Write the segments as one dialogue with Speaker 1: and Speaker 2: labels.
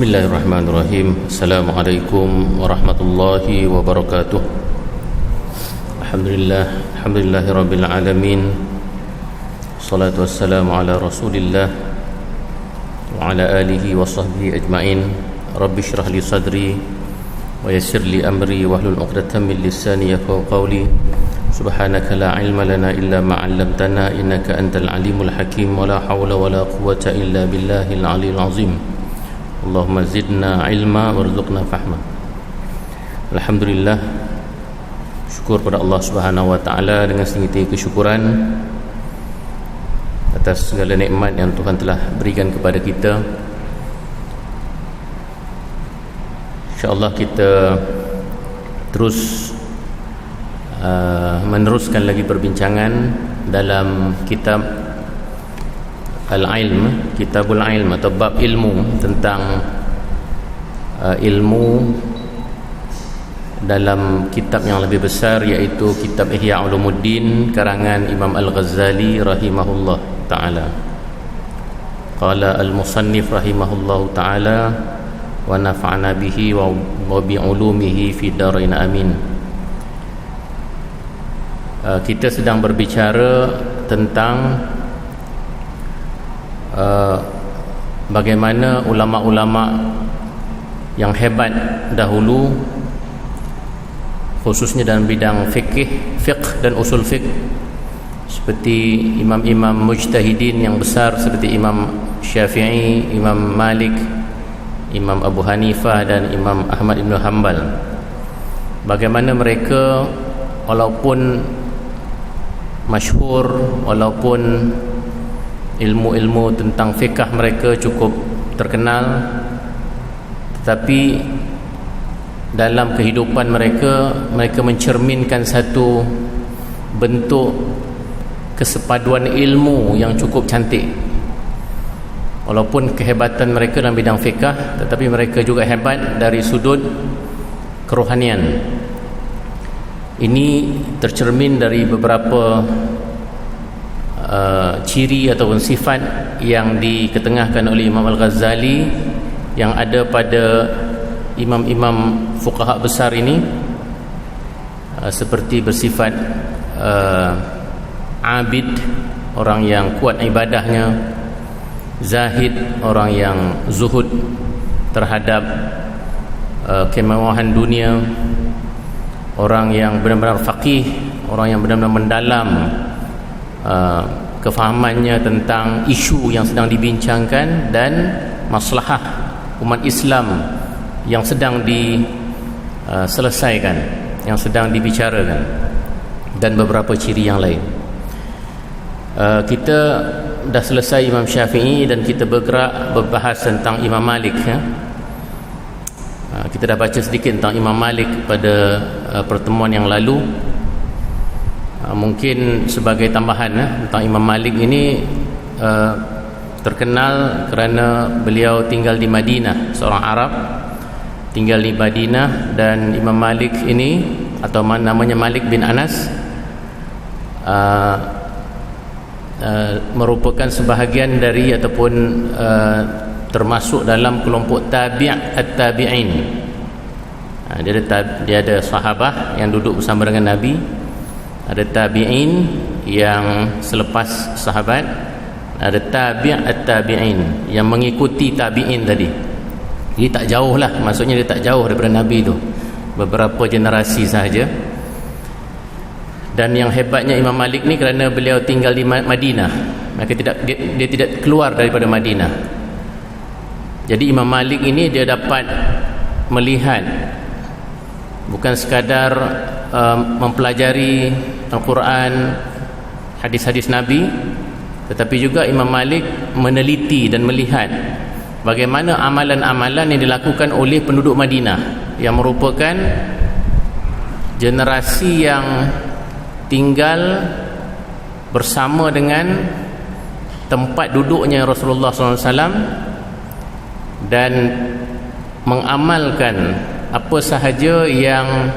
Speaker 1: Bismillahirrahmanirrahim. Assalamualaikum warahmatullahi wabarakatuh. Alhamdulillahirabbil alamin. Salatu wassalamu ala Rasulillah wa ala alihi wa sahbihi ajma'in. Rabbi shrah li sadri wa yassir li amri wahlul 'uqdatam min lisani yafqahu qawli. Subhanaka la ilma lana illa ma 'allamtana innaka antal alimul hakim. Wa la hawla wa la quwwata illa billahil aliyyil azim. Allahumma zidna ilma warzuqna fahma. Alhamdulillah, syukur pada Allah Subhanahu wa taala dengan setinggi-tinggi kesyukuran atas segala nikmat yang Tuhan telah berikan kepada kita. InsyaAllah kita terus meneruskan lagi perbincangan dalam kitab Al-Ilm, Kitabul Ilm atau bab ilmu, tentang ilmu dalam kitab yang lebih besar, iaitu kitab Ihya Ulumuddin karangan Imam Al-Ghazali rahimahullah ta'ala. Qala al-musannif rahimahullah ta'ala wa nafa'ana bihi wa bi'ulumihi fi darain amin. Kita sedang berbicara tentang bagaimana ulama-ulama yang hebat dahulu, khususnya dalam bidang fiqh dan usul fiqh, seperti imam-imam mujtahidin yang besar seperti Imam Syafi'i, Imam Malik, Imam Abu Hanifah dan Imam Ahmad ibn Hanbal. Bagaimana mereka walaupun masyhur, walaupun ilmu-ilmu tentang fiqh mereka cukup terkenal, tetapi dalam kehidupan mereka mencerminkan satu bentuk kesepaduan ilmu yang cukup cantik. Walaupun kehebatan mereka dalam bidang fiqh, tetapi mereka juga hebat dari sudut kerohanian. Ini tercermin dari beberapa ciri ataupun sifat yang diketengahkan oleh Imam Al-Ghazali yang ada pada imam-imam fuqaha besar ini, seperti bersifat abid, orang yang kuat ibadahnya; zahid, orang yang zuhud terhadap kemewahan dunia; orang yang benar-benar faqih, orang yang benar-benar mendalam kefahamannya tentang isu yang sedang dibincangkan dan maslahah umat Islam yang sedang diselesaikan, yang sedang dibicarakan, dan beberapa ciri yang lain. Kita dah selesai Imam Syafi'i dan kita bergerak berbahas tentang Imam Malik, ya. Kita dah baca sedikit tentang Imam Malik pada pertemuan yang lalu. Mungkin sebagai tambahan, tentang Imam Malik ini terkenal kerana beliau tinggal di Madinah, seorang Arab tinggal di Madinah, dan Imam Malik ini, atau namanya Malik bin Anas, merupakan sebahagian dari ataupun termasuk dalam kelompok at-tabi'in. Dia ada sahabah yang duduk bersama dengan Nabi, ada tabi'in yang selepas sahabat, ada at-tabi'in yang mengikuti tabi'in tadi. Jadi tak jauh lah, maksudnya dia tak jauh daripada Nabi tu, beberapa generasi sahaja. Dan yang hebatnya Imam Malik ni, kerana beliau tinggal di Madinah, maka dia tidak keluar daripada Madinah. Jadi Imam Malik ini dia dapat melihat, bukan sekadar mempelajari Al-Quran, hadis-hadis Nabi, tetapi juga Imam Malik meneliti dan melihat bagaimana amalan-amalan yang dilakukan oleh penduduk Madinah, yang merupakan generasi yang tinggal bersama dengan tempat duduknya Rasulullah SAW dan mengamalkan apa sahaja yang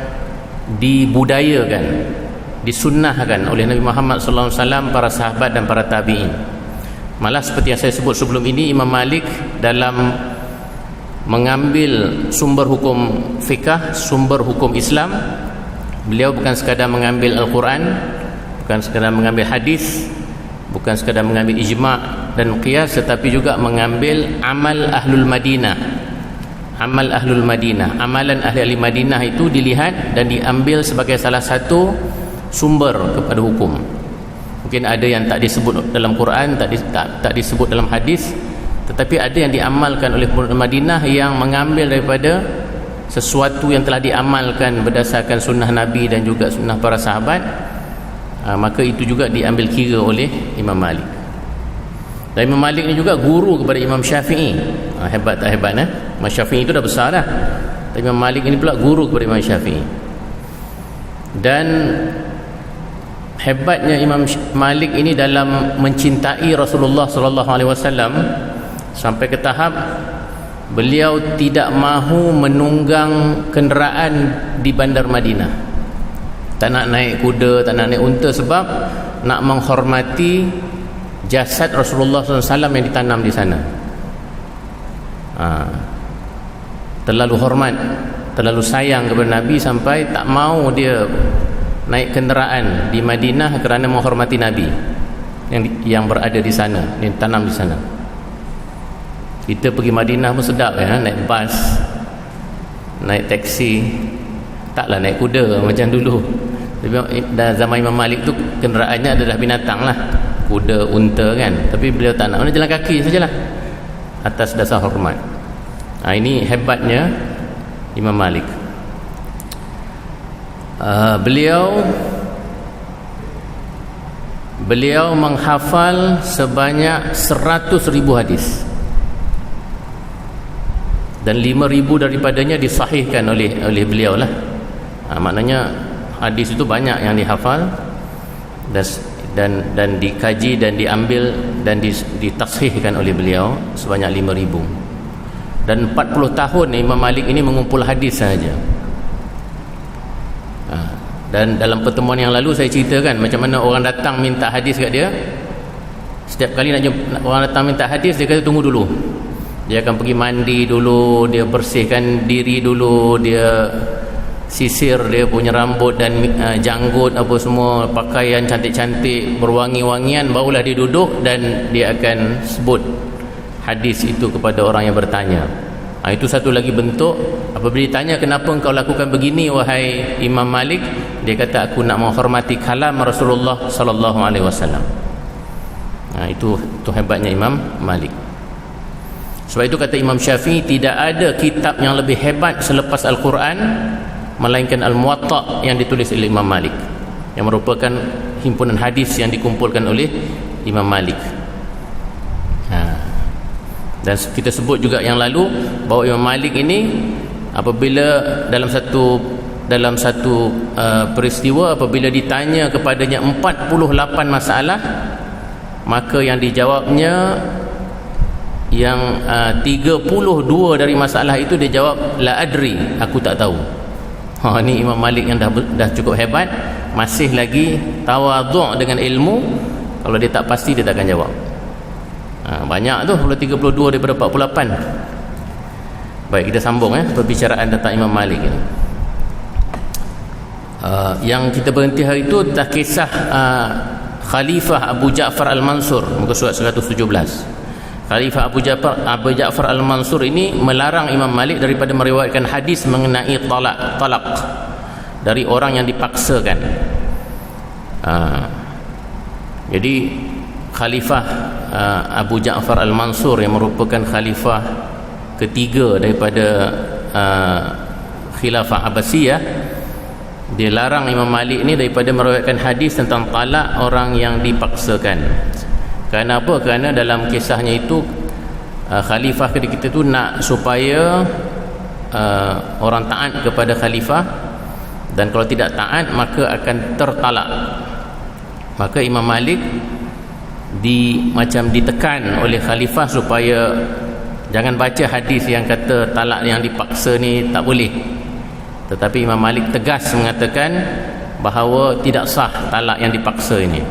Speaker 1: dibudayakan, disunnahkan oleh Nabi Muhammad SAW, para sahabat dan para tabi'in. Malah seperti yang saya sebut sebelum ini, Imam Malik dalam mengambil sumber hukum fikah, sumber hukum Islam. Beliau bukan sekadar mengambil Al-Quran, bukan sekadar mengambil hadis, bukan sekadar mengambil ijma' dan qiyas, tetapi juga mengambil amal Ahlul Madinah. Amal Ahlul Madinah, amalan ahli Madinah itu dilihat dan diambil sebagai salah satu sumber kepada hukum. Mungkin ada yang tak disebut dalam Quran, tak disebut dalam hadis, tetapi ada yang diamalkan oleh penduduk Madinah yang mengambil daripada sesuatu yang telah diamalkan berdasarkan sunnah Nabi dan juga sunnah para sahabat. Maka itu juga diambil kira oleh Imam Malik. Dan Imam Malik ni juga guru kepada Imam Syafi'i. Hebat tak hebat? Imam Syafi'i itu dah besar dah, tapi Imam Malik ini pula guru kepada Imam Syafi'i. Dan hebatnya Imam Malik ini dalam mencintai Rasulullah sallallahu alaihi wasallam sampai ke tahap beliau tidak mahu menunggang kenderaan di bandar Madinah. Tak nak naik kuda, tak nak naik unta, sebab nak menghormati jasad Rasulullah SAW yang ditanam di sana. Terlalu hormat, terlalu sayang kepada Nabi sampai tak mau dia naik kenderaan di Madinah kerana menghormati Nabi yang berada di sana, yang ditanam di sana. Kita pergi Madinah pun sedap ya, naik bas, naik taksi, taklah naik kuda macam dulu. Tapi dah zaman Imam Malik tu kenderaannya adalah binatang lah, kuda, unta kan. Tapi beliau tak nak, mana jalan kaki sajalah atas dasar hormat. Ini hebatnya Imam Malik. Beliau menghafal sebanyak 100,000 hadis, dan 5,000 daripadanya disahihkan oleh beliau lah. Maknanya hadis itu banyak yang dihafal dan dikaji dan diambil dan ditashihkan oleh beliau sebanyak 5,000. Dan 40 tahun Imam Malik ini mengumpul hadis sahaja. Dan dalam pertemuan yang lalu saya ceritakan macam mana orang datang minta hadis kat dia. Setiap kali orang datang minta hadis, dia kata tunggu dulu. Dia akan pergi mandi dulu, dia bersihkan diri dulu, dia sisir dia punya rambut dan janggut apa semua, pakaian cantik-cantik, berwangi-wangian, barulah dia duduk dan dia akan sebut hadis itu kepada orang yang bertanya. Itu satu lagi bentuk. Apabila ditanya kenapa engkau lakukan begini wahai Imam Malik, dia kata aku nak menghormati kalam Rasulullah sallallahu alaihi wasallam. Itu hebatnya Imam Malik. Sebab itu kata Imam Syafi'i, tidak ada kitab yang lebih hebat selepas Al-Quran melainkan Al-Muwatta yang ditulis oleh Imam Malik, yang merupakan himpunan hadis yang dikumpulkan oleh Imam Malik. Dan kita sebut juga yang lalu bahawa Imam Malik ini apabila dalam satu peristiwa, apabila ditanya kepadanya 48 masalah, maka yang dijawabnya yang 32 dari masalah itu dia jawab la adri, aku tak tahu. Ini Imam Malik yang dah cukup hebat, masih lagi tawadhu' dengan ilmu. Kalau dia tak pasti dia tak akan jawab. Banyak tu, 32 daripada 48. Baik, kita sambung perbicaraan tentang Imam Malik ini. Yang kita berhenti hari itu dah kisah Khalifah Abu Ja'far Al-Mansur, muka surat 117. Khalifah Abu Ja'far Al-Mansur ini melarang Imam Malik daripada meriwayatkan hadis mengenai talak dari orang yang dipaksakan. Jadi Khalifah Abu Ja'far Al-Mansur yang merupakan khalifah ketiga daripada khilafah Abbasiyah, dia larang Imam Malik ni daripada meriwayatkan hadis tentang talak orang yang dipaksakan. Kerana apa? Kerana dalam kisahnya itu khalifah ketika itu nak supaya orang taat kepada khalifah, dan kalau tidak taat maka akan tertalak. Maka Imam Malik macam ditekan oleh khalifah supaya jangan baca hadis yang kata talak yang dipaksa ni tak boleh. Tetapi Imam Malik tegas mengatakan bahawa tidak sah talak yang dipaksa ini.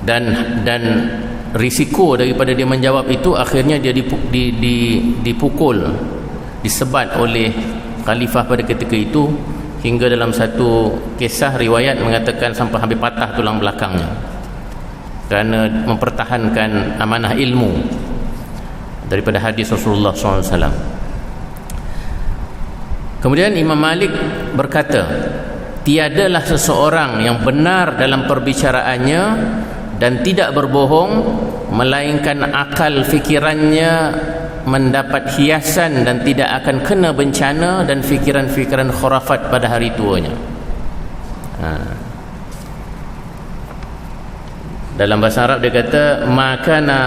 Speaker 1: Dan risiko daripada dia menjawab itu, akhirnya dia dipukul, disebat oleh khalifah pada ketika itu, hingga dalam satu kisah riwayat mengatakan sampai hampir patah tulang belakangnya kerana mempertahankan amanah ilmu daripada hadis Rasulullah SAW. Kemudian Imam Malik berkata, tiadalah seseorang yang benar dalam perbicaraannya dan tidak berbohong, melainkan akal fikirannya mendapat hiasan dan tidak akan kena bencana dan fikiran-fikiran khurafat pada hari tuanya. Dalam bahasa Arab dia kata, makana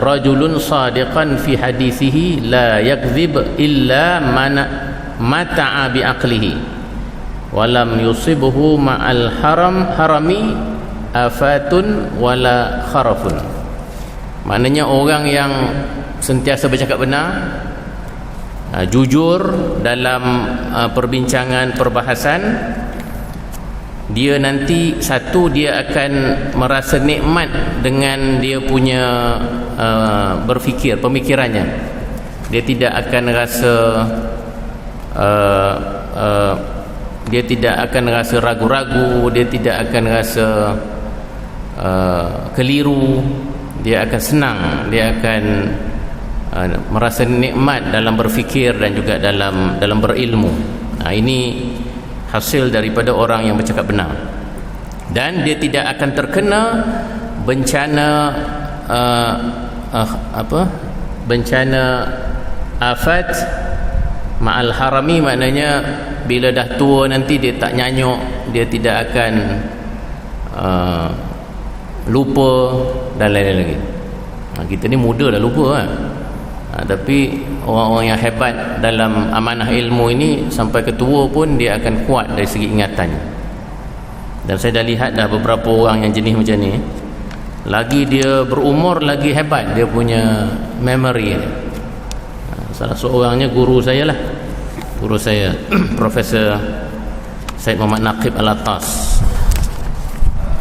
Speaker 1: rajulun sadiqan fi hadithihi la yakzib illa mata'a bi aqlihi walam yusibuhu ma'al harami afatun wala kharafun. Maknanya orang yang sentiasa bercakap benar, jujur dalam perbincangan, perbahasan, dia nanti satu, dia akan merasa nikmat dengan dia punya berfikir, pemikirannya. Dia tidak akan rasa dia tidak akan rasa ragu-ragu, dia tidak akan rasa keliru, dia akan senang, dia akan merasa nikmat dalam berfikir dan juga dalam berilmu. Ini hasil daripada orang yang bercakap benar, dan dia tidak akan terkena bencana bencana afat ma'al harami. Maknanya bila dah tua nanti dia tak nyanyuk, dia tidak akan lupa dan lain-lain lagi. Kita ni muda dah lupa kan? Tapi orang-orang yang hebat dalam amanah ilmu ini sampai ke tua pun dia akan kuat dari segi ingatannya. Dan saya dah lihat dah beberapa orang yang jenis macam ni, lagi dia berumur lagi hebat dia punya memory. Salah seorangnya guru saya lah, guru saya Profesor Syed Muhammad Naqib Al-Attas.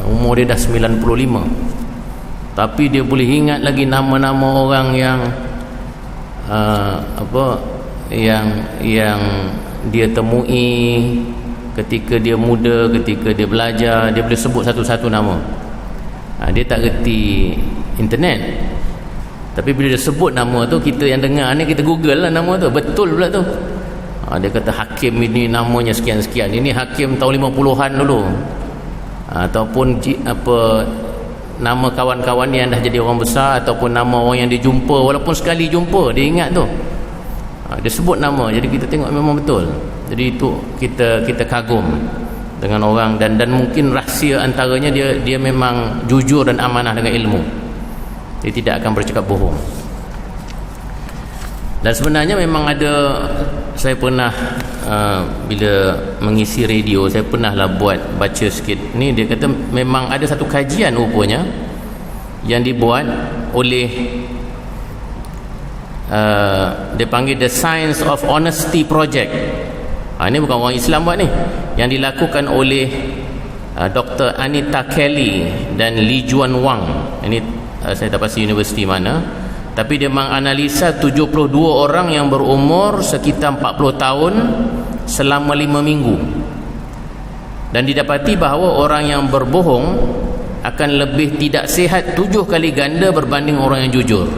Speaker 1: Umur dia dah 95, tapi dia boleh ingat lagi nama-nama orang yang yang dia temui ketika dia muda, ketika dia belajar. Dia boleh sebut satu-satu nama. Dia tak reti internet, tapi bila dia sebut nama tu, kita yang dengar ni kita google lah nama tu, betul pula tu. Dia kata hakim ini namanya sekian-sekian, ini hakim tahun 50-an dulu, ataupun nama kawan-kawan yang dah jadi orang besar, ataupun nama orang yang dia jumpa, walaupun sekali jumpa dia ingat tu. Dia sebut nama, jadi kita tengok memang betul. Jadi itu kita kagum dengan orang, dan mungkin rahsia antaranya dia memang jujur dan amanah dengan ilmu. Dia tidak akan bercakap bohong. Dan sebenarnya memang ada, saya pernah bila mengisi radio, saya pernah lah baca sikit ni. Dia kata memang ada satu kajian rupanya yang dibuat oleh dia panggil The Science of Honesty Project. Ini bukan orang Islam buat ni, yang dilakukan oleh Dr. Anita Kelly dan Li Juan Wang. Ini saya tak pasti universiti mana, tapi dia menganalisa 72 orang yang berumur sekitar 40 tahun selama 5 minggu, dan didapati bahawa orang yang berbohong akan lebih tidak sihat 7 kali ganda berbanding orang yang jujur.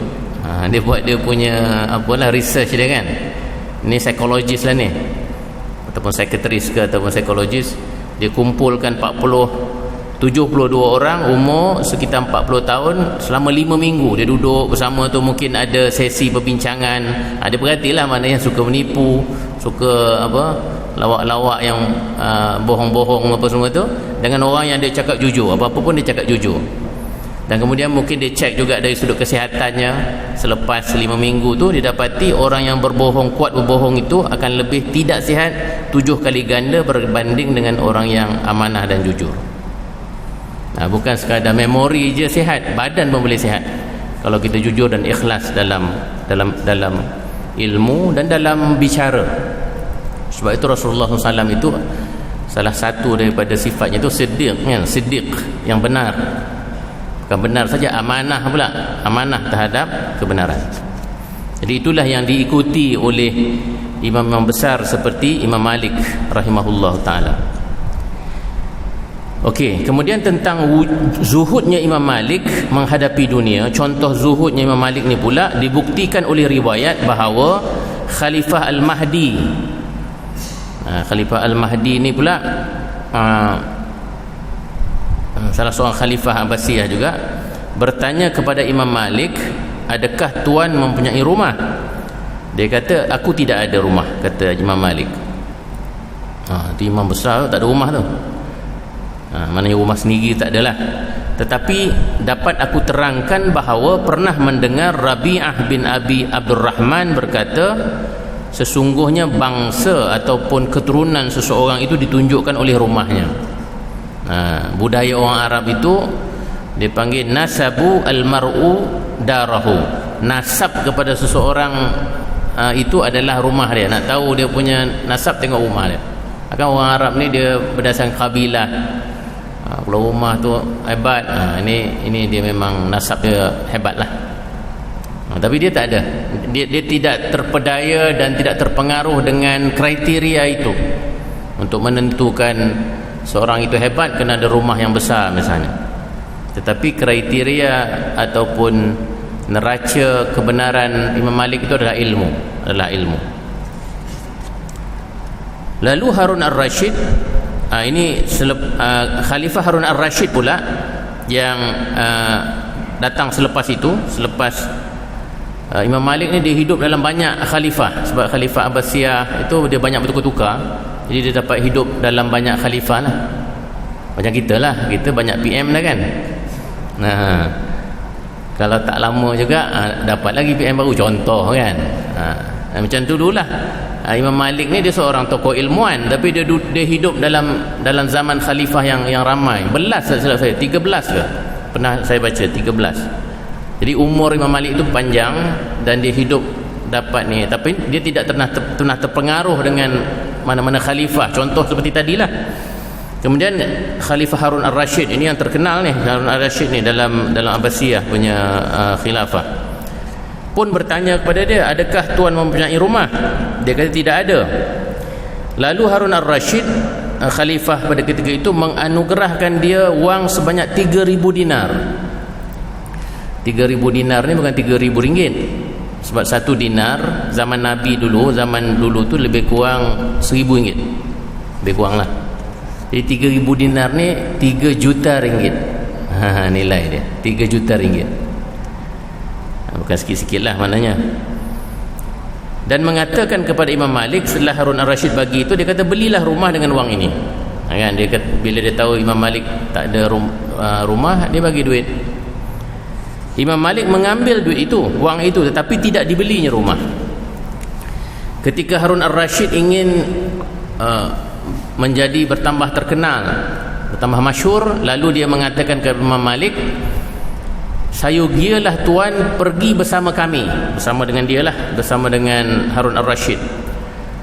Speaker 1: Dia buat dia punya research dia kan. Ni psikologis lah ni, ataupun psikiatris ke ataupun psikologis. Dia kumpulkan 72 orang umur sekitar 40 tahun selama 5 minggu. Dia duduk bersama tu, mungkin ada sesi perbincangan. Dia perhatilah mana yang suka menipu, suka lawak-lawak yang bohong-bohong apa semua tu, dengan orang yang dia cakap jujur, apa-apa pun dia cakap jujur. Dan kemudian mungkin dia cek juga dari sudut kesihatannya. Selepas 5 minggu tu, dia dapati orang yang berbohong, kuat berbohong itu akan lebih tidak sihat 7 kali ganda berbanding dengan orang yang amanah dan jujur. Bukan sekadar memori je sihat, badan pun boleh sihat kalau kita jujur dan ikhlas dalam ilmu dan dalam bicara. Sebab itu Rasulullah SAW itu salah satu daripada sifatnya itu siddiq, kan? Siddiq yang benar. Bukan benar saja, amanah pula, amanah terhadap kebenaran. Jadi itulah yang diikuti oleh imam-imam besar seperti Imam Malik rahimahullah ta'ala. Okey, kemudian tentang zuhudnya Imam Malik menghadapi dunia. Contoh zuhudnya Imam Malik ni pula dibuktikan oleh riwayat bahawa Khalifah Al-Mahdi, Khalifah Al-Mahdi ni pula salah seorang khalifah Abbasiyah juga, bertanya kepada Imam Malik, adakah tuan mempunyai rumah? Dia kata, aku tidak ada rumah, kata Imam Malik. Itu imam besar tak ada rumah tu. Maknanya rumah sendiri tak adalah. Tetapi dapat aku terangkan bahawa pernah mendengar Rabi'ah bin Abi Abdurrahman berkata, sesungguhnya bangsa ataupun keturunan seseorang itu ditunjukkan oleh rumahnya. Budaya orang Arab itu dipanggil nasabu al-mar'u darahu. Nasab kepada seseorang itu adalah rumah dia. Nak tahu dia punya nasab, tengok rumah dia. Kan orang Arab ni dia berdasarkan kabilah. Kalau rumah tu hebat, ini dia memang nasab dia hebat lah. Tapi dia tak ada, dia tidak terpedaya dan tidak terpengaruh dengan kriteria itu untuk menentukan seorang itu hebat kena ada rumah yang besar misalnya. Tetapi kriteria ataupun neraca kebenaran Imam Malik itu adalah ilmu, Lalu Harun Ar-Rasyid, ini Khalifah Harun Ar-Rasyid pula yang datang selepas itu. Selepas Imam Malik ni dia hidup dalam banyak khalifah, sebab Khalifah Abbasiyah itu dia banyak bertukar-tukar. Jadi dia dapat hidup dalam banyak khalifah lah. Macam kita lah, kita banyak PM dah kan. Kalau tak lama juga dapat lagi PM baru, contoh kan. Macam tu dululah. Imam Malik ni dia seorang tokoh ilmuwan, tapi dia hidup dalam zaman khalifah yang ramai. Belas silap saya, 13 ke? Pernah saya baca 13. Jadi umur Imam Malik itu panjang dan dia hidup dapat ni, tapi dia tidak pernah terpengaruh dengan mana-mana khalifah, contoh seperti tadilah. Kemudian Khalifah Harun Ar-Rasyid ini yang terkenal ni, Harun Ar-Rasyid ni dalam Abbasiyah punya khilafah, pun bertanya kepada dia, adakah tuan mempunyai rumah? Dia kata tidak ada. Lalu Harun Ar-Rasyid, khalifah pada ketika itu, menganugerahkan dia wang sebanyak 3,000 dinar. 3,000 dinar ni bukan 3,000 ringgit. Sebab satu dinar zaman Nabi dulu, tu lebih kurang 1,000 ringgit. Lebih kurang lah. Jadi 3,000 dinar ni 3 juta ringgit. Nilai dia 3 juta ringgit. Bukan sikit-sikit lah maknanya. Dan mengatakan kepada Imam Malik setelah Harun Ar-Rasyid bagi itu, dia kata belilah rumah dengan wang ini. Kan dia kata, bila dia tahu Imam Malik tak ada rumah, dia bagi duit. Imam Malik mengambil duit itu, wang itu, tetapi tidak dibelinya rumah. Ketika Harun Ar-Rasyid ingin menjadi bertambah terkenal, bertambah masyhur, lalu dia mengatakan kepada Imam Malik, sayugialah tuan pergi bersama kami, bersama dengan dialah, bersama dengan Harun Ar-Rasyid,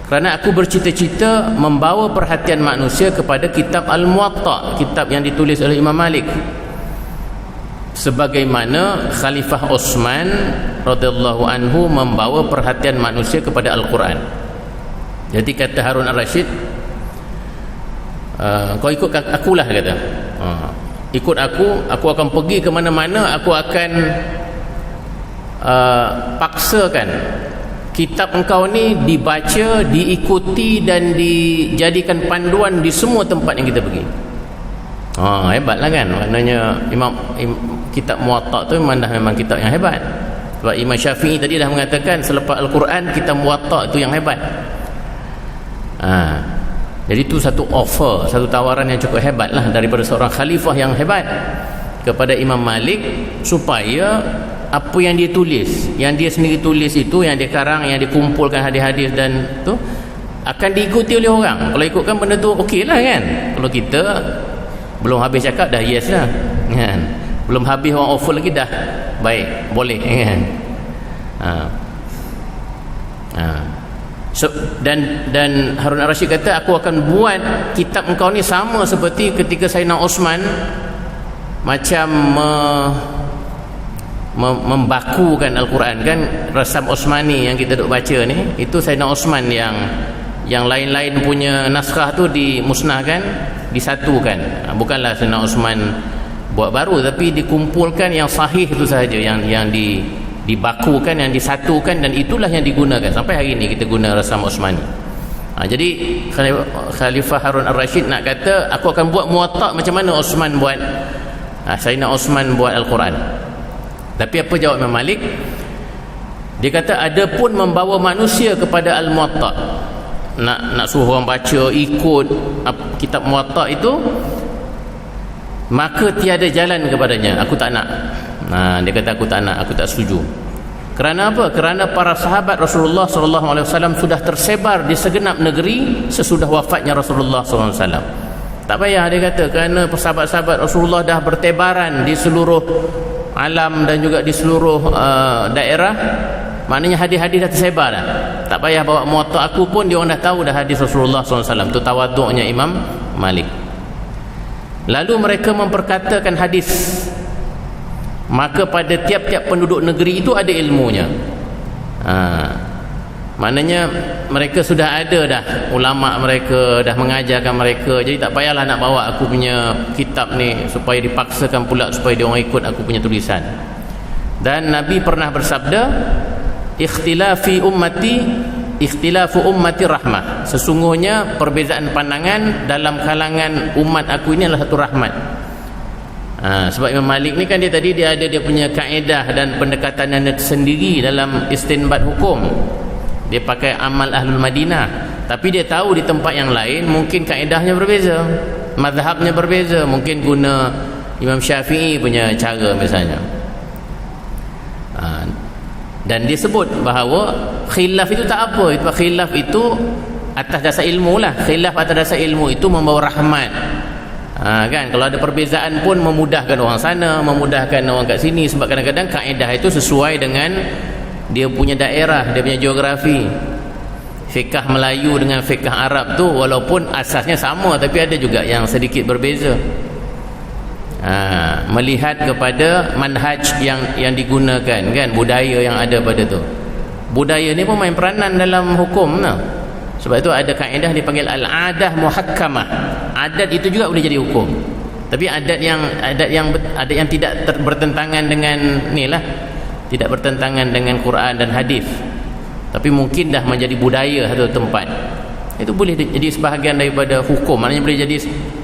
Speaker 1: kerana aku bercita-cita membawa perhatian manusia kepada kitab Al-Muwatta, kitab yang ditulis oleh Imam Malik, sebagaimana Khalifah Osman radhiyallahu anhu membawa perhatian manusia kepada Al-Quran. Jadi kata Harun Ar-Rasyid, kau ikut akulah, kata. Ikut aku akan pergi ke mana-mana, aku akan paksakan kitab engkau ni dibaca, diikuti dan dijadikan panduan di semua tempat yang kita pergi. Hebatlah kan, maknanya kitab Muwatta tu memang kitab yang hebat. Sebab Imam Syafi'i tadi dah mengatakan selepas Al-Quran kitab Muwatta itu yang hebat. Jadi itu satu offer, satu tawaran yang cukup hebat lah daripada seorang khalifah yang hebat kepada Imam Malik, supaya apa yang dia tulis, yang dia sendiri tulis itu, yang dia karang, yang dia kumpulkan hadis-hadis dan tu, akan diikuti oleh orang. Kalau ikutkan benda tu okey lah kan. Kalau kita belum habis cakap dah yes lah kan? Belum habis orang offer lagi dah baik, boleh kan. Dan Harun Ar-Rasyid kata, aku akan buat kitab engkau ni sama seperti ketika Sayyidina Osman macam membakukan Al-Quran kan. Rasam Osmani yang kita duk baca ni, itu Sayyidina Osman yang lain-lain punya naskah tu dimusnahkan, disatukan. Bukanlah Sayyidina Osman buat baru, tapi dikumpulkan yang sahih itu sahaja, yang dibakukan, yang disatukan, dan itulah yang digunakan sampai hari ini kita guna Rasam Osmani. Jadi Khalifah Harun Ar-Rashid nak kata, aku akan buat Muwatta macam mana Osman buat, Sayyidina Osman buat Al-Quran. Tapi apa jawab Imam Malik? Dia kata, ada pun membawa manusia kepada Al-Muwatta, nak suruh orang baca ikut kitab Muwatta itu, maka tiada jalan kepadanya, aku tak nak. Dia kata, aku tak nak, aku tak setuju. Kerana apa? Kerana para sahabat Rasulullah SAW sudah tersebar di segenap negeri sesudah wafatnya Rasulullah SAW. Tak payah, dia kata, kerana sahabat-sahabat Rasulullah dah bertebaran di seluruh alam dan juga di seluruh daerah, maknanya hadis-hadis dah tersebar dah. Tak payah bawa Muwatta aku pun, dia orang dah tahu dah hadis Rasulullah SAW. Itu tawaduknya Imam Malik. Lalu mereka memperkatakan hadis, maka pada tiap-tiap penduduk negeri itu ada ilmunya. Maknanya mereka sudah ada dah, ulama mereka dah mengajarkan mereka. Jadi tak payahlah nak bawa aku punya kitab ni supaya dipaksakan pula supaya dia orang ikut aku punya tulisan. Dan Nabi pernah bersabda, ikhtilafu ummati rahmah, sesungguhnya perbezaan pandangan dalam kalangan umat aku ini adalah satu rahmat. Sebab Imam Malik ni kan dia ada dia punya kaedah dan pendekatan yang sendiri dalam istinbat hukum. Dia pakai amal Ahlul Madinah, tapi dia tahu di tempat yang lain mungkin kaedahnya berbeza, mazhabnya berbeza, mungkin guna Imam Syafi'i punya cara misalnya. Dan dia sebut bahawa khilaf itu tak apa, itu khilaf itu atas dasar ilmu lah. Khilaf atas dasar ilmu itu membawa rahmat. Kan, kalau ada perbezaan pun memudahkan orang sana, memudahkan orang kat sini, sebab kadang-kadang kaedah itu sesuai dengan dia punya daerah, dia punya geografi. Fiqh Melayu dengan fiqh Arab tu walaupun asasnya sama, tapi ada juga yang sedikit berbeza. Melihat kepada manhaj yang digunakan, kan, budaya yang ada pada tu. Budaya ni pun main peranan dalam hukum lah. Sebab itu ada kaedah dipanggil al-adah muhakkamah. Adat itu juga boleh jadi hukum. Tapi adat yang tidak bertentangan dengan ni lah, tidak bertentangan dengan Quran dan hadis, tapi mungkin dah menjadi budaya satu tempat, itu boleh jadi sebahagian daripada hukum. Maknanya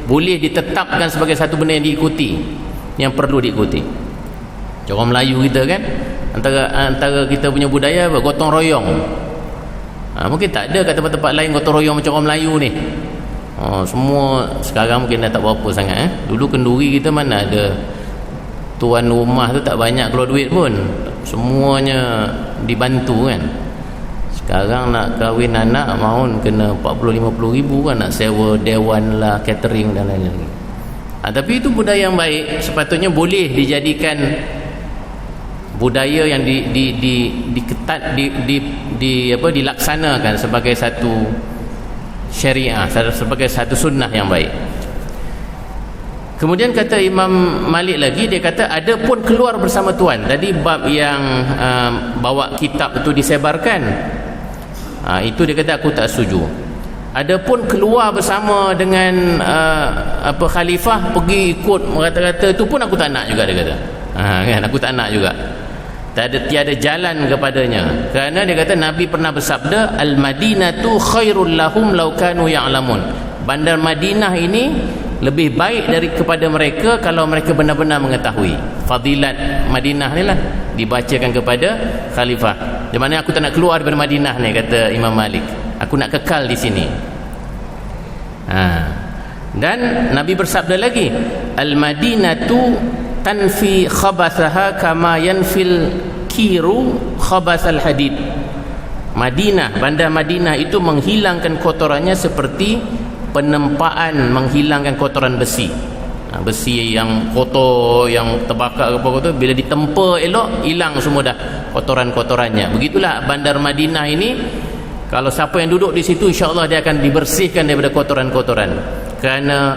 Speaker 1: boleh ditetapkan sebagai satu benda yang diikuti, yang perlu diikuti. Orang Melayu kita kan, antara kita punya budaya apa? Gotong royong. Mungkin tak ada kat tempat-tempat lain gotong royong macam orang Melayu ni. Semua sekarang mungkin dah tak berapa sangat. Dulu kenduri kita mana ada, tuan rumah tu tak banyak keluar duit pun, semuanya dibantu kan. Sekarang nak kahwin anak mahun kena 40-50 ribu kan, nak sewa dewan lah, catering dan lain-lain. Tapi itu budaya yang baik, sepatutnya boleh dijadikan budaya yang dilaksanakan sebagai satu syariah, sebagai satu sunnah yang baik. Kemudian kata Imam Malik lagi, dia kata ada pun keluar bersama tuan. Tadi bab yang bawa kitab itu disebarkan, itu dia kata aku tak setuju. Ada pun keluar bersama dengan khalifah pergi ikut kata-kata itu pun aku tak nak juga, dia kata. Kan, aku tak nak juga. Tiada jalan kepadanya. Kerana dia kata Nabi pernah bersabda, al-Madinatu khairul lahum law kanu ya'lamun. Bandar Madinah ini lebih baik dari kepada mereka kalau mereka benar-benar mengetahui. Fadilat Madinah ni lah dibacakan kepada khalifah. Di mana aku tak nak keluar daripada Madinah ni, kata Imam Malik. Aku nak kekal di sini. Dan Nabi bersabda lagi, al-Madinatu tanfi khabathaha kama yanfil kiru khabasal hadid. Madinah, bandar Madinah itu menghilangkan kotorannya seperti penempaan menghilangkan kotoran besi. Besi yang kotor, yang terbakar apa tu, bila ditempa elok, hilang semua dah kotoran-kotorannya. Begitulah bandar Madinah ini, kalau siapa yang duduk di situ, insya-Allah dia akan dibersihkan daripada kotoran-kotoran. kerana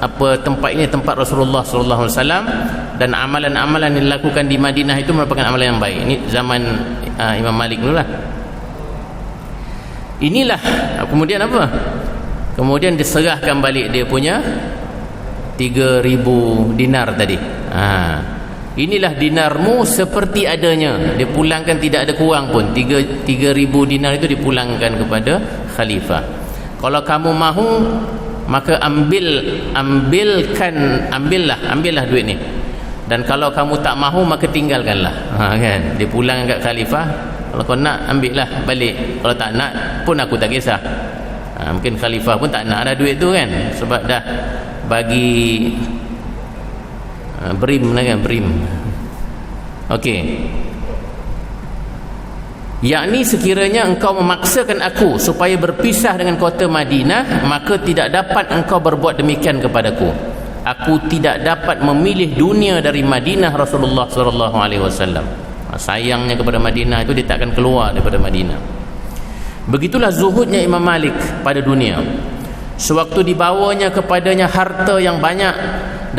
Speaker 1: apa, tempat ini tempat Rasulullah sallallahu alaihi wasallam, dan amalan-amalan yang dilakukan di Madinah itu merupakan amalan yang baik. Ini zaman Imam Malik dululah. Inilah kemudian apa? Kemudian diserahkan balik dia punya 3,000 dinar tadi. Inilah dinarmu seperti adanya. Dia pulangkan, tidak ada kurang pun. 3,000 dinar itu dipulangkan kepada khalifah. Kalau kamu mahu, maka ambillah duit ni. Dan kalau kamu tak mahu, maka tinggalkanlah. Kan? Dia pulangkan kat khalifah. Kalau kau nak, ambillah balik. Kalau tak nak pun aku tak kisah. Mungkin khalifah pun tak nak ada duit tu kan, sebab dah bagi brim lah kan, brim. Okey, yakni sekiranya engkau memaksakan aku supaya berpisah dengan kota Madinah, maka tidak dapat engkau berbuat demikian kepadaku. Aku tidak dapat memilih dunia dari Madinah Rasulullah sallallahu alaihi wasallam. Sayangnya kepada Madinah itu, dia takkan keluar daripada Madinah. Begitulah zuhudnya Imam Malik pada dunia. Sewaktu dibawanya kepadanya harta yang banyak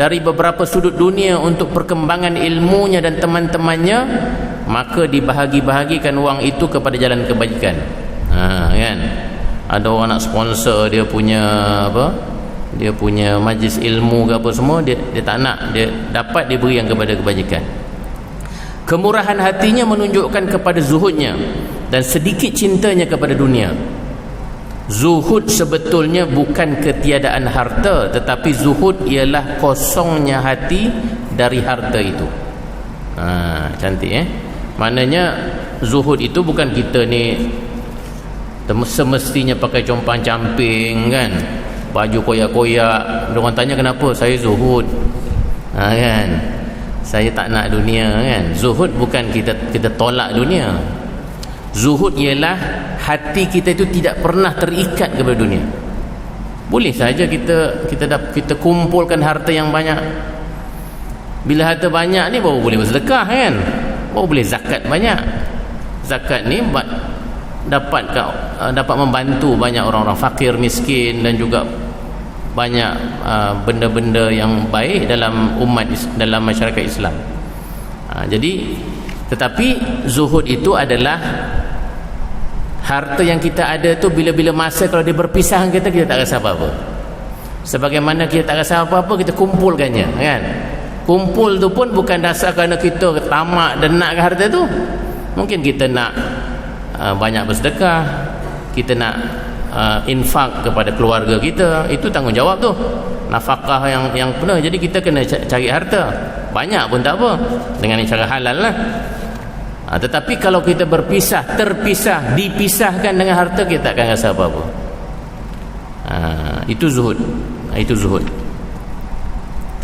Speaker 1: dari beberapa sudut dunia untuk perkembangan ilmunya dan teman-temannya, maka dibahagi-bahagikan wang itu kepada jalan kebajikan. Kan? Ada orang nak sponsor dia punya apa? Dia punya majlis ilmu ke apa semua, dia tak nak, dia dapat, dia beri yang kepada kebajikan. Kemurahan hatinya menunjukkan kepada zuhudnya dan sedikit cintanya kepada dunia. Zuhud sebetulnya bukan ketiadaan harta, tetapi zuhud ialah kosongnya hati dari harta itu. Cantik Maknanya zuhud itu bukan kita ni semestinya pakai compang camping kan, baju koyak-koyak. Orang tanya kenapa, saya zuhud. Kan, saya tak nak dunia kan. Zuhud bukan kita tolak dunia. Zuhud ialah hati kita itu tidak pernah terikat kepada dunia. Boleh saja kita kumpulkan harta yang banyak. Bila harta banyak ni baru boleh bersedekah kan, baru boleh zakat banyak. Zakat ni dapat membantu banyak orang-orang fakir, miskin, dan juga banyak benda-benda yang baik dalam umat, dalam masyarakat Islam. Tetapi zuhud itu adalah harta yang kita ada tu, bila-bila masa kalau dia berpisah kita tak rasa apa-apa. Sebagaimana kita tak rasa apa-apa, kita kumpulkannya kan. Kumpul tu pun bukan dasar kerana kita tamak dan nak harta tu. Mungkin kita nak banyak bersedekah, kita nak infak kepada keluarga kita, itu tanggungjawab tu, nafkah yang penuh. Jadi kita kena cari harta banyak pun tak apa, dengan cara halal lah. Tetapi kalau kita terpisah, dipisahkan dengan harta, kita tak akan rasa apa-apa. Itu zuhud. Itu zuhud.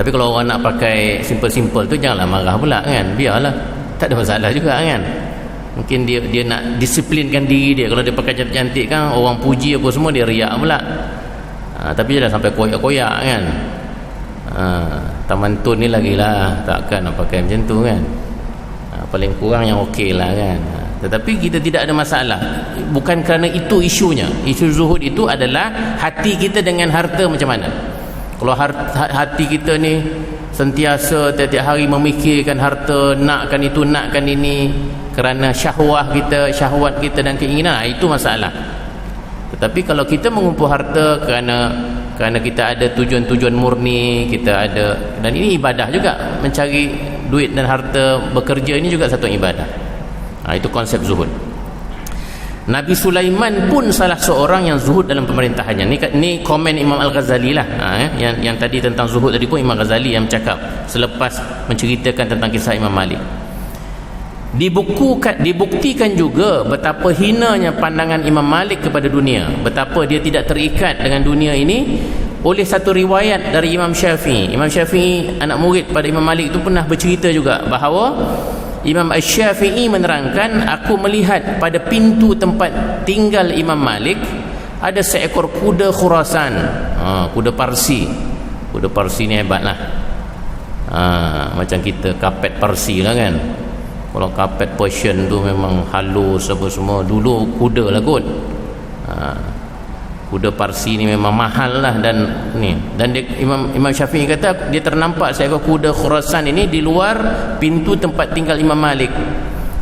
Speaker 1: Tapi kalau orang nak pakai simple-simple tu, janganlah marah pula kan, biarlah, tak ada masalah juga kan. Mungkin dia nak disiplinkan diri dia. Kalau dia pakai cantik-cantik kan, orang puji apa semua, dia riak pula. Tapi jangan sampai koyak-koyak kan. Taman Tun ni lagilah, takkan nak pakai macam tu kan. Paling kurang yang okey lah kan. Tetapi kita tidak ada masalah. Bukan kerana itu isunya. Isu zuhud itu adalah hati kita dengan harta macam mana. Kalau hati kita ni sentiasa tiap-tiap hari memikirkan harta, nakkan itu, nakkan ini, kerana syahwat kita dan keinginan, itu masalah. Tetapi kalau kita mengumpul harta kerana kita ada tujuan-tujuan murni, kita ada, dan ini ibadah juga, mencari duit dan harta, bekerja ini juga satu ibadah. Itu konsep zuhud. Nabi Sulaiman pun salah seorang yang zuhud dalam pemerintahannya. Ni komen Imam Al-Ghazali lah. Yang tadi tentang zuhud tadi pun Imam Ghazali yang cakap selepas menceritakan tentang kisah Imam Malik. Dibuktikan juga betapa hinanya pandangan Imam Malik kepada dunia, betapa dia tidak terikat dengan dunia ini, oleh satu riwayat dari Imam Syafi'i. Imam Syafi'i, anak murid pada Imam Malik itu, pernah bercerita juga bahawa Imam Syafi'i menerangkan, aku melihat pada pintu tempat tinggal Imam Malik ada seekor kuda Khurasan, kuda Parsi. Kuda Parsi ni hebatlah. Macam kita kapet Parsi lah kan. Kalau kapet Persian tu memang halus apa semua. Dulu kuda lah kot. kuda Parsi ni memang mahal lah. Dan Imam Syafi'i kata dia ternampak seekor kuda Khurasan ini di luar pintu tempat tinggal Imam Malik,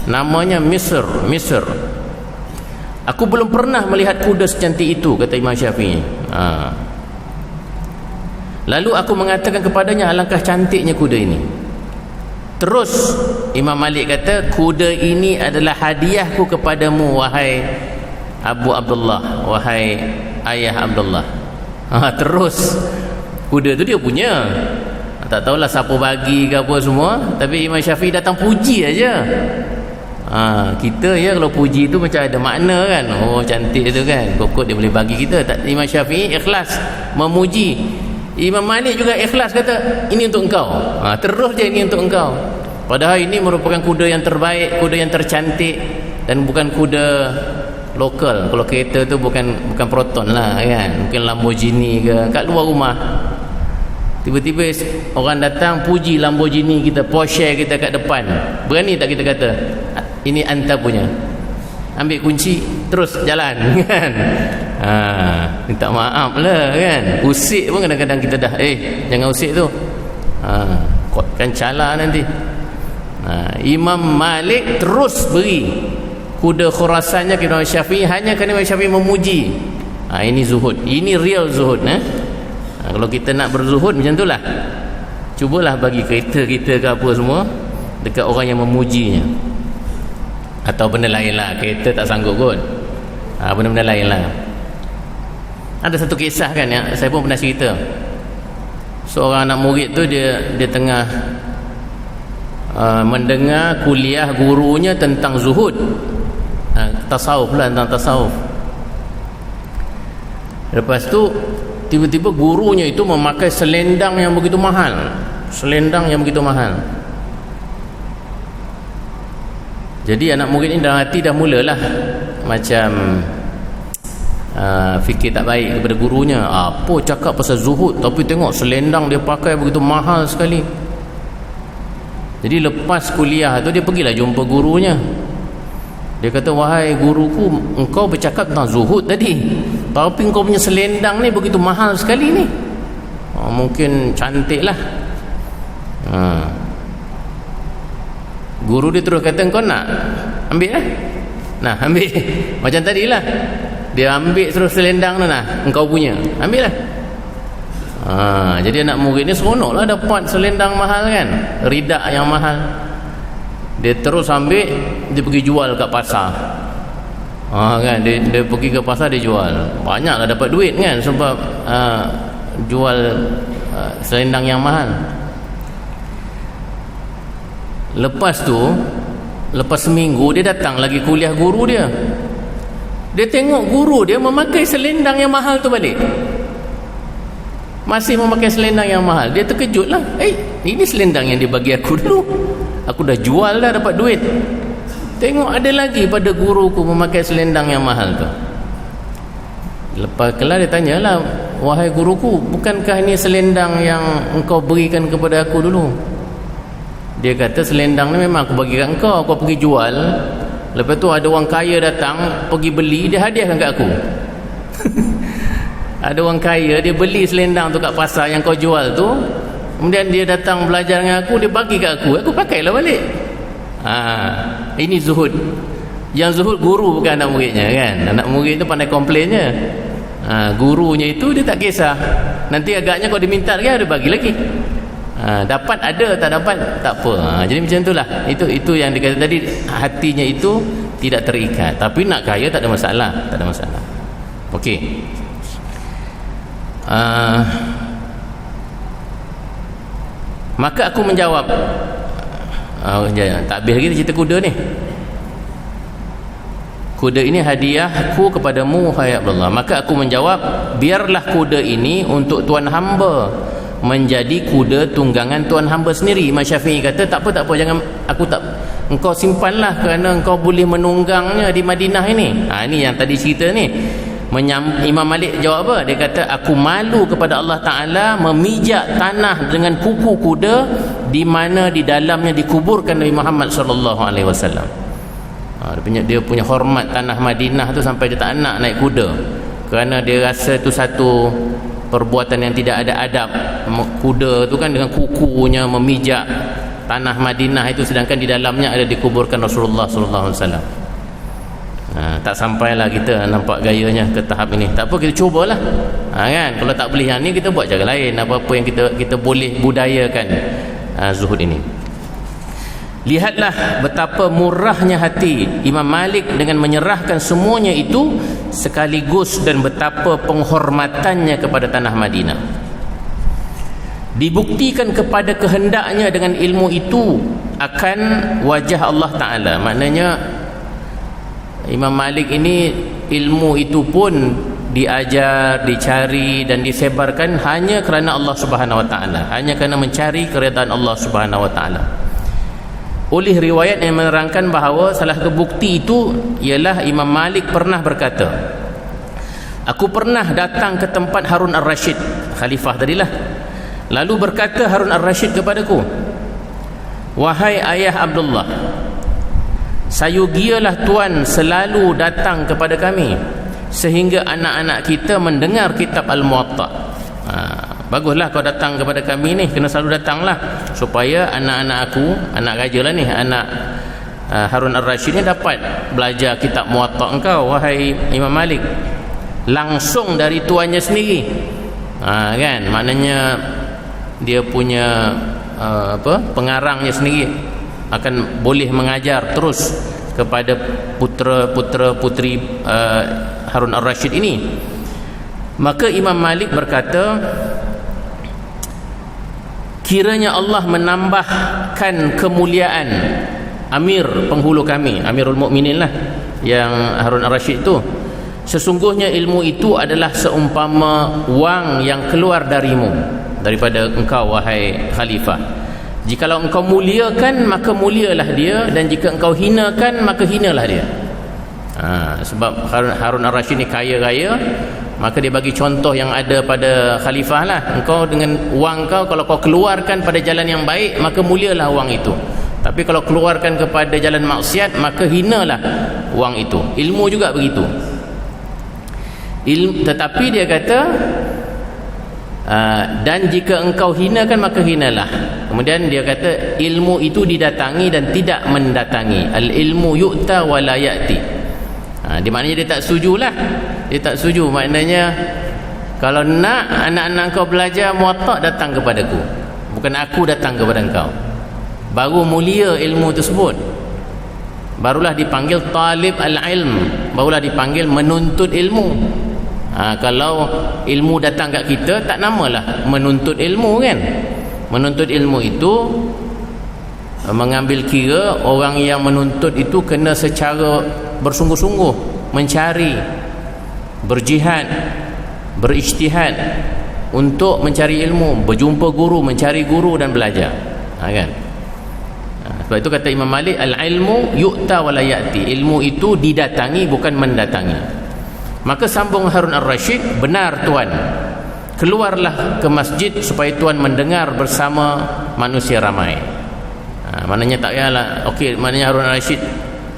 Speaker 1: namanya Misr. Aku belum pernah melihat kuda secantik itu, kata Imam Syafi'i. Lalu aku mengatakan kepadanya, alangkah cantiknya kuda ini. Terus Imam Malik kata, kuda ini adalah hadiahku kepadamu wahai Abu Abdullah, wahai ayah Abdullah. Terus kuda tu dia punya, tak tahulah siapa bagi ke apa semua, tapi Imam Syafi'i datang puji aja. Kita ya kalau puji tu macam ada makna kan, oh cantik tu kan, kokot dia boleh bagi kita. Imam Syafi'i ikhlas memuji. Imam Malik juga ikhlas, kata ini untuk engkau. Terus dia, ini untuk engkau. Padahal ini merupakan kuda yang terbaik, kuda yang tercantik, dan bukan kuda lokal. Kalau kereta tu bukan Proton lah kan, mungkin Lamborghini ke kat luar rumah. Tiba-tiba orang datang puji Lamborghini kita, Porsche kita kat depan, berani tak kita kata ini anta punya? Ambil kunci terus jalan kan. Minta maaf lah kan. Usik pun kadang-kadang kita dah jangan usik tu, kan cala nanti. Imam Malik terus beri kuda Khurasannya ke Imam Syafi'i hanya kerana Imam Syafi'i memuji. Ini zuhud, ini real zuhud. Kalau kita nak berzuhud macam itulah, cubalah bagi kereta kita ke apa semua dekat orang yang memujinya. Atau benda lain lah, kereta tak sanggup kot, benda-benda lain lah. Ada satu kisah kan yang saya pun pernah cerita. Seorang anak murid tu dia tengah mendengar kuliah gurunya tentang zuhud, tasawuf lah, tentang tasawuf. Lepas tu tiba-tiba gurunya itu memakai selendang yang begitu mahal. Jadi anak murid ni dalam hati dah mulalah macam fikir tak baik kepada gurunya. Apa cakap pasal zuhud, tapi tengok selendang dia pakai begitu mahal sekali. Jadi lepas kuliah tu dia pergilah jumpa gurunya. Dia kata, wahai guruku, engkau bercakap tentang zuhud tadi, tapi engkau punya selendang ni begitu mahal sekali ni. Mungkin cantik lah. Guru dia terus kata, engkau nak ambil lah. Nah, ambil. Macam tadilah, dia ambil terus selendang tu, nah, engkau punya, ambil lah. Jadi anak murid ni seronok lah dapat selendang mahal kan, ridak yang mahal. Dia terus ambil, dia pergi jual kat pasar. Kan, dia pergi ke pasar, dia jual. Banyaklah dapat duit kan, sebab jual selendang yang mahal. Lepas tu, lepas seminggu dia datang lagi kuliah guru dia. Dia tengok guru dia memakai selendang yang mahal tu balik, masih memakai selendang yang mahal. Dia terkejut lah, ini selendang yang dia bagi aku dulu, aku dah jual dah dapat duit. Tengok ada lagi pada guruku memakai selendang yang mahal tu. Lepas kelar dia tanyalah, wahai guruku, bukankah ini selendang yang engkau berikan kepada aku dulu? Dia kata, selendang ni memang aku bagi kat engkau, kau pergi jual. Lepas tu ada orang kaya datang, pergi beli, dia hadiahkan kat aku. Ada orang kaya, dia beli selendang tu kat pasar yang kau jual tu, kemudian dia datang belajar dengan aku, dia bagi kat aku pakailah balik. Ini zuhud. Yang zuhud guru, bukan anak muridnya kan. Anak murid tu pandai komplainnya. Gurunya itu dia tak kisah, nanti agaknya kau diminta lagi, dia bagi lagi. Dapat ada, tak dapat tak apa. Jadi macam itulah. Itu yang dikata tadi, hatinya itu tidak terikat. Tapi nak kaya tak ada masalah, tak ada masalah. Okey. Maka aku menjawab, tak habis lagi cerita kuda ni. Kuda ini hadiahku kepadamu wahai Abdullah. Maka aku menjawab, biarlah kuda ini untuk tuan hamba menjadi kuda tunggangan tuan hamba sendiri. Imam Syafi'i kata, tak apa, jangan, engkau simpanlah, kerana engkau boleh menunggangnya di Madinah ini. Ini yang tadi cerita ni. Imam Malik jawab apa? Dia kata, aku malu kepada Allah Ta'ala memijak tanah dengan kuku kuda di mana di dalamnya dikuburkan Nabi Muhammad SAW. Dia punya hormat tanah Madinah tu sampai dia tak nak naik kuda. kerana dia rasa itu satu perbuatan yang tidak ada adab. Kuda tu kan dengan kukunya memijak tanah Madinah itu, sedangkan di dalamnya ada dikuburkan Rasulullah sallallahu alaihi wasallam. Tak sampailah kita nampak gayanya ke tahap ini. Tak apa, kita cubalah. Kan, kalau tak boleh yang ni, kita buat cara lain. Apa-apa yang kita boleh budayakan zuhud ini. Lihatlah betapa murahnya hati Imam Malik dengan menyerahkan semuanya itu sekaligus, dan betapa penghormatannya kepada tanah Madinah. Dibuktikan kepada kehendaknya dengan ilmu itu akan wajah Allah Ta'ala. Maknanya Imam Malik ini ilmu itu pun diajar, dicari dan disebarkan hanya kerana Allah Subhanahu Wa Ta'ala, hanya kerana mencari keredaan Allah Subhanahu Wa Ta'ala. Oleh riwayat yang menerangkan bahawa salah satu bukti itu ialah Imam Malik pernah berkata, aku pernah datang ke tempat Harun Ar-Rashid, khalifah tadilah. Lalu berkata Harun Ar-Rashid kepadaku, wahai ayah Abdullah, sayugialah Tuan selalu datang kepada kami sehingga anak-anak kita mendengar kitab Al-Muwatta. Baguslah kau datang kepada kami ni, kena selalu datanglah, supaya anak-anak aku, anak raja lah ni, anak Harun Ar-Rashid ni dapat belajar kitab Muwatta engkau, wahai Imam Malik, langsung dari tuannya sendiri. Kan, maknanya dia punya pengarangnya sendiri akan boleh mengajar terus kepada putera putri Harun Ar-Rashid ini. Maka Imam Malik berkata, kiranya Allah menambahkan kemuliaan Amir penghulu kami, Amirul Mukminin lah, yang Harun Ar-Rashid itu. Sesungguhnya ilmu itu adalah seumpama wang yang keluar darimu, daripada engkau wahai khalifah. Jikalau engkau muliakan, maka mulialah dia, dan jika engkau hinakan, maka hinalah dia. Sebab Harun Ar-Rashid ni kaya raya, maka dia bagi contoh yang ada pada khalifah lah. Engkau dengan wang kau, kalau kau keluarkan pada jalan yang baik, maka mulialah wang itu. Tapi kalau keluarkan kepada jalan maksiat, maka hinalah wang itu. Ilmu juga begitu. Tetapi dia kata, dan jika engkau hinakan, maka hinalah. Kemudian dia kata, ilmu itu didatangi dan tidak mendatangi. Al-ilmu yu'ta wa la ya'ti. Dia maknanya dia tak setujulah. Dia tak setuju. Maknanya kalau nak anak-anak kau belajar Muwatta, datang kepadaku, bukan aku datang kepada engkau. Baru mulia ilmu tersebut, barulah dipanggil talib al-ilm, barulah dipanggil menuntut ilmu. Kalau ilmu datang kat kita, tak namalah menuntut ilmu kan. Menuntut ilmu itu mengambil kira orang yang menuntut itu kena secara bersungguh-sungguh mencari, berjihad, berijtihad untuk mencari ilmu, berjumpa guru, mencari guru dan belajar. Kan? Sebab itu kata Imam Malik, al-ilmu yu'ta wa la ya'ti. Ilmu itu didatangi, bukan mendatangi. Maka sambung Harun Ar-Rashid, benar tuan, keluarlah ke masjid supaya tuan mendengar bersama manusia ramai. Maknanya tak payahlah, okey, maknanya Harun Ar-Rashid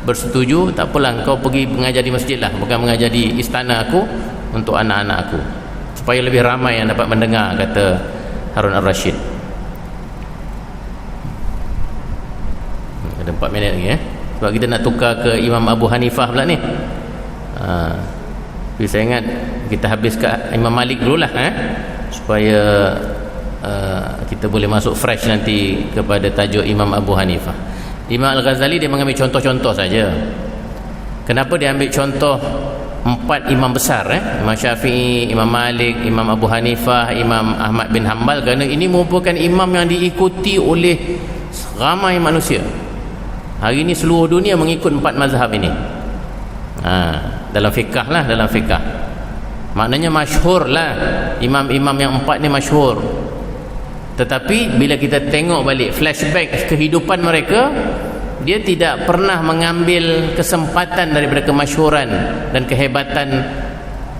Speaker 1: bersetuju, tak apalah, kau pergi mengajar di masjid lah, bukan mengajar di istana aku untuk anak-anak aku, supaya lebih ramai yang dapat mendengar, kata Harun Ar-Rashid. Ada 4 minit lagi sebab kita nak tukar ke Imam Abu Hanifah pula ni. Tapi saya ingat kita habis ke Imam Malik dululah, supaya kita boleh masuk fresh nanti kepada tajuk Imam Abu Hanifah. Imam Al-Ghazali dia mengambil contoh-contoh saja. Kenapa dia ambil contoh 4 imam besar, Imam Syafi'i, Imam Malik, Imam Abu Hanifah, Imam Ahmad bin Hanbal? Kerana ini merupakan imam yang diikuti oleh ramai manusia. Hari ini seluruh dunia mengikut 4 mazhab ini. Dalam fiqah lah, dalam fiqah. Maknanya masyhur lah, imam-imam yang 4 ni masyhur. Tetapi bila kita tengok balik flashback kehidupan mereka, dia tidak pernah mengambil kesempatan daripada kemasyhuran dan kehebatan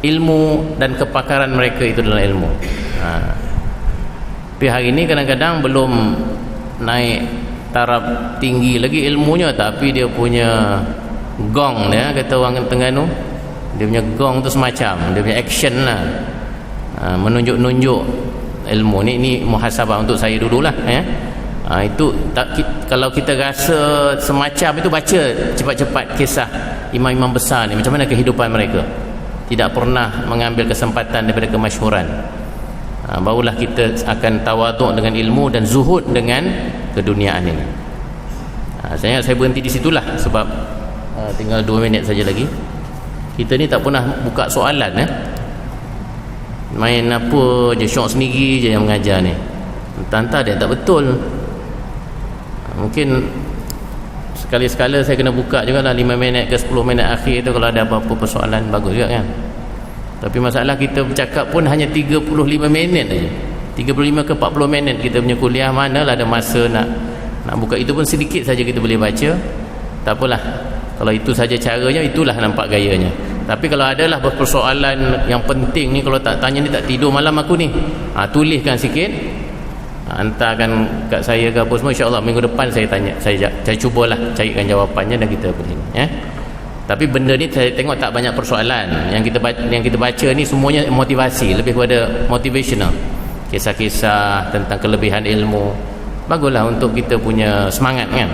Speaker 1: ilmu dan kepakaran mereka itu dalam ilmu. Tapi hari ini kadang-kadang belum naik taraf tinggi lagi ilmunya, tapi dia punya gong dia, kata orang Terengganu, Dia punya gong tu semacam, dia punya action lah, menunjuk-nunjuk ilmu. Ni muhasabah untuk saya dululah ya. Itu kalau kita rasa semacam itu, baca cepat-cepat kisah imam-imam besar ni, macam mana kehidupan mereka, tidak pernah mengambil kesempatan daripada kemasyhuran. Barulah kita akan tawaduk dengan ilmu dan zuhud dengan keduniaan ini. Saya berhenti di situlah sebab tinggal 2 minit saja lagi. Kita ni tak pernah buka soalan main apa je, syok sendiri je yang mengajar ni. Entah-entah dia tak betul. Mungkin sekali-sekala saya kena buka juga lah 5 minit ke 10 minit akhir tu, kalau ada apa-apa persoalan, bagus juga kan. Tapi masalah kita bercakap pun hanya 35 minit saja, 35 ke 40 minit kita punya kuliah, manalah ada masa nak buka. Itu pun sedikit saja kita boleh baca. Tak apalah, kalau itu saja caranya, itulah nampak gayanya. Tapi kalau adalah persoalan yang penting ni, kalau tak tanya ni tak tidur malam aku ni, tuliskan sikit, hantarkan kat saya ke apa semua, insya-Allah minggu depan saya tanya, saya cubalah carikan jawapannya dan kita apa sini ya. Tapi benda ni saya tengok tak banyak persoalan. Yang kita baca ni semuanya motivasi, lebih kepada motivational, kisah-kisah tentang kelebihan ilmu. Baguslah untuk kita punya semangat kan,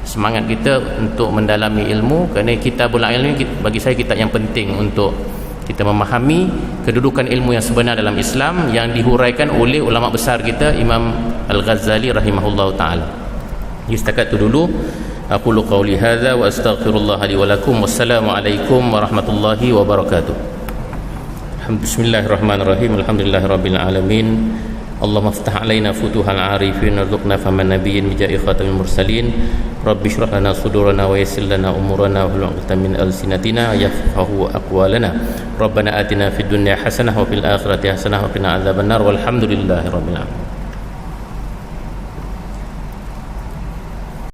Speaker 1: semangat kita untuk mendalami ilmu. Kerana kitabul ilmi bagi saya kitab yang penting untuk kita memahami kedudukan ilmu yang sebenar dalam Islam, yang dihuraikan oleh ulama besar kita, Imam Al-Ghazali rahimahullahu taala. Jadi setakat itu dulu. Aqulu qawli hadza wa astaghfirullah li wa lakum. Wassalamualaikum warahmatullahi wabarakatuh. Bismillahirrahmanirrahim. Alhamdulillahirabbil alamin. Allahumma iftah alaina futuhal arifin warzuqna faman nabiyyin bija'i khatamil mursalin. Rabbi shrah lana sudurana wa yassir lana umurana wa hlul 'uqdatam min alsinatina yafqahu aqwalana. Rabbana atina fid dunya hasanah wa fil akhirati hasanah wa qina adzabannar. Walhamdulillahirabbil alamin.